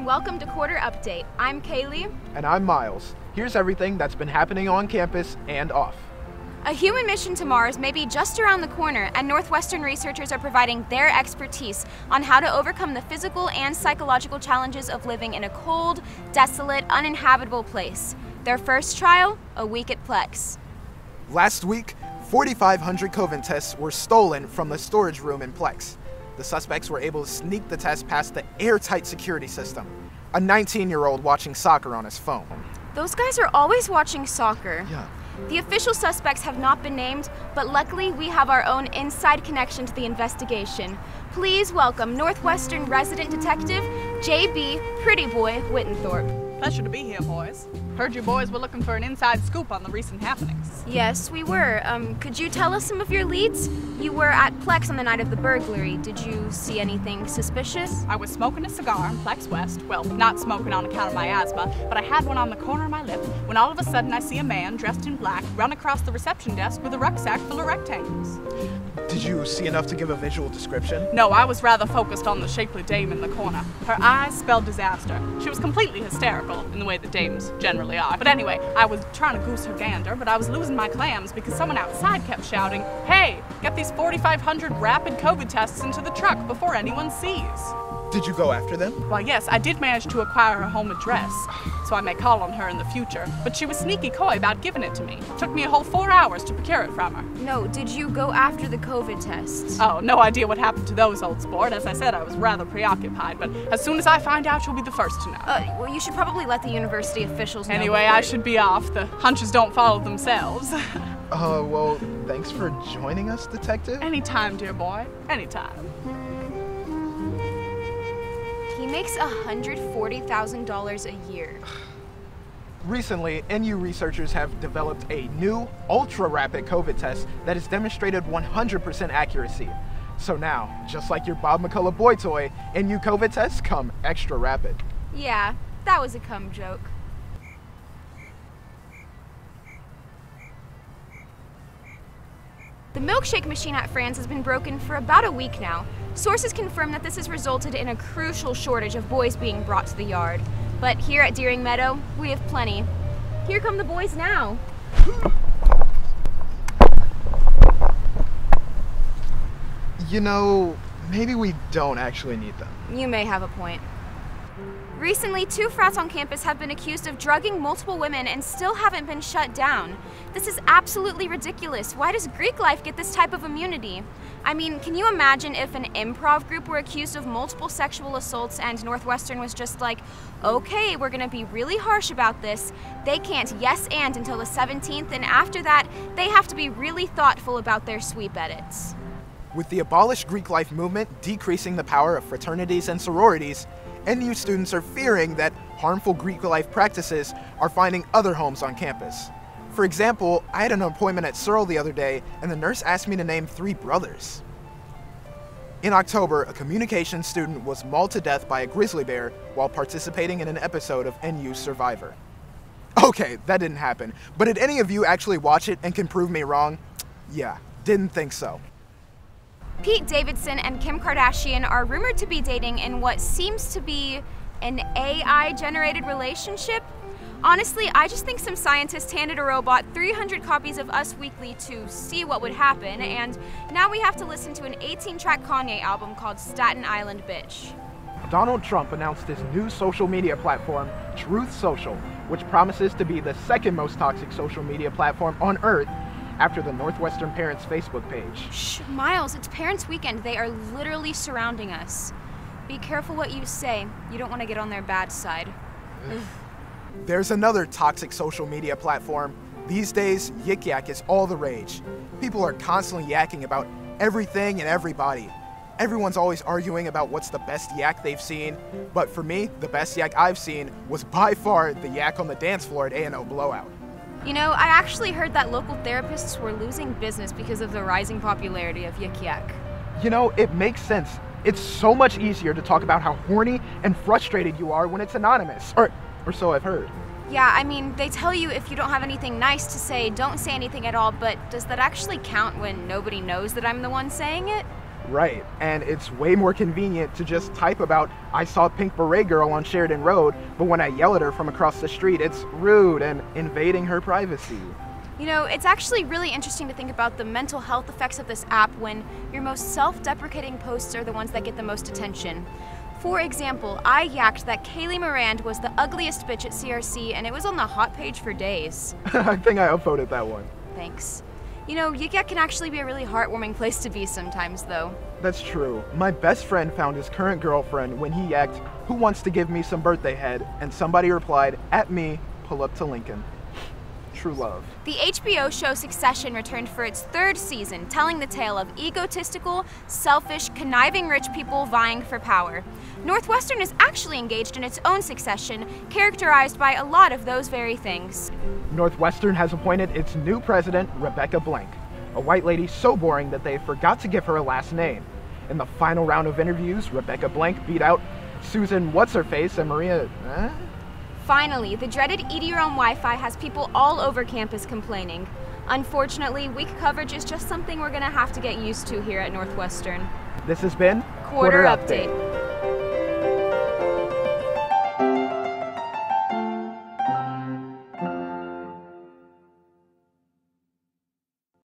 and welcome to Quarter Update. I'm Kailey. And I'm Miles. Here's everything that's been happening on campus and off. A human mission to Mars may be just around the corner, and Northwestern researchers are providing their expertise on how to overcome the physical and psychological challenges of living in a cold, desolate, uninhabitable place. Their first trial, a week at Plex. Last week, 4,500 COVID tests were stolen from the storage room in Plex. The suspects were able to sneak the test past the airtight security system. A 19-year-old watching soccer on his phone. Those guys are always watching soccer. Yeah. The official suspects have not been named, but luckily we have our own inside connection to the investigation. Please welcome Northwestern resident detective, J.B. Pretty Boy Wittenthorpe. Pleasure to be here, boys. Heard you boys were looking for an inside scoop on the recent happenings. Yes, we were. Could you tell us some of your leads? You were at Plex on the night of the burglary. Did you see anything suspicious? I was smoking a cigar in Plex West. Well, not smoking on account of my asthma, but I had one on the corner of my lip when all of a sudden I see a man dressed in black run across the reception desk with a rucksack full of rectangles. Did you see enough to give a visual description? No, I was rather focused on the shapely dame in the corner. Her eyes spelled disaster. She was completely hysterical in the way that dames generally are. But anyway, I was trying to goose her gander, but I was losing my clams because someone outside kept shouting, "Hey, get these 4,500 rapid COVID tests into the truck before anyone sees." Did you go after them? Well, yes, I did manage to acquire her home address, so I may call on her in the future. But she was sneaky coy about giving it to me. It took me a whole 4 hours to procure it from her. No, did you go after the COVID tests? Oh, no idea what happened to those, old sport. As I said, I was rather preoccupied, but as soon as I find out, you'll be the first to know. Well, you should probably let the university officials know. Anyway, I should be off. The hunches don't follow themselves. Well, thanks for joining us, Detective. Anytime, dear boy. Anytime. He makes $140,000 a year. Recently, NU researchers have developed a new, ultra-rapid COVID test that has demonstrated 100% accuracy. So now, just like your Bob McCullough boy toy, NU COVID tests come extra rapid. Yeah, that was a cum joke. The Milkshake Machine at Franz has been broken for about a week now. Sources confirm that this has resulted in a crucial shortage of boys being brought to the yard. But here at Deering Meadow, we have plenty. Here come the boys now. You know, maybe we don't actually need them. You may have a point. Recently, 2 frats on campus have been accused of drugging multiple women and still haven't been shut down. This is absolutely ridiculous. Why does Greek life get this type of immunity? I mean, can you imagine if an improv group were accused of multiple sexual assaults and Northwestern was just like, okay, we're gonna be really harsh about this. They can't yes and until the 17th, and after that, they have to be really thoughtful about their sweep edits. With the Abolish Greek life movement decreasing the power of fraternities and sororities, NU students are fearing that harmful Greek life practices are finding other homes on campus. For example, I had an appointment at Searle the other day, and the nurse asked me to name 3 brothers. In October, a communications student was mauled to death by a grizzly bear while participating in an episode of NU Survivor. Okay, that didn't happen, but did any of you actually watch it and can prove me wrong? Yeah, didn't think so. Pete Davidson and Kim Kardashian are rumored to be dating in what seems to be an AI-generated relationship. Honestly, I just think some scientists handed a robot 300 copies of Us Weekly to see what would happen, and now we have to listen to an 18-track Kanye album called Staten Island Bitch. Donald Trump announced his new social media platform, Truth Social, which promises to be the second most toxic social media platform on Earth after the Northwestern Parents Facebook page. Shh, Miles, it's Parents Weekend. They are literally surrounding us. Be careful what you say. You don't want to get on their bad side. There's another toxic social media platform. These days, Yik Yak is all the rage. People are constantly yakking about everything and everybody. Everyone's always arguing about what's the best yak they've seen, but for me, the best yak I've seen was by far the yak on the dance floor at A&O Blowout. You know, I actually heard that local therapists were losing business because of the rising popularity of Yik Yak. You know, it makes sense. It's so much easier to talk about how horny and frustrated you are when it's anonymous, or so I've heard. Yeah, I mean, they tell you if you don't have anything nice to say, don't say anything at all, but does that actually count when nobody knows that I'm the one saying it? Right, and it's way more convenient to just type about, I saw a pink beret girl on Sheridan Road, but when I yell at her from across the street, it's rude and invading her privacy. You know, it's actually really interesting to think about the mental health effects of this app when your most self-deprecating posts are the ones that get the most attention. For example, I yacked that Kailey Morand was the ugliest bitch at CRC, and it was on the hot page for days. I think I upvoted that one. Thanks. You know, Yik Yak can actually be a really heartwarming place to be sometimes, though. That's true. My best friend found his current girlfriend when he yacked, "Who wants to give me some birthday head?" And somebody replied, "At me, pull up to Lincoln." True love. The HBO show Succession returned for its 3rd season, telling the tale of egotistical, selfish, conniving rich people vying for power. Northwestern is actually engaged in its own succession, characterized by a lot of those very things. Northwestern has appointed its new president, Rebecca Blank, a white lady so boring that they forgot to give her a last name. In the final round of interviews, Rebecca Blank beat out Susan What's-Her-Face and Maria... Finally, the dreaded eat-your-own Wi-Fi has people all over campus complaining. Unfortunately, weak coverage is just something we're gonna have to get used to here at Northwestern. This has been Quarter Update.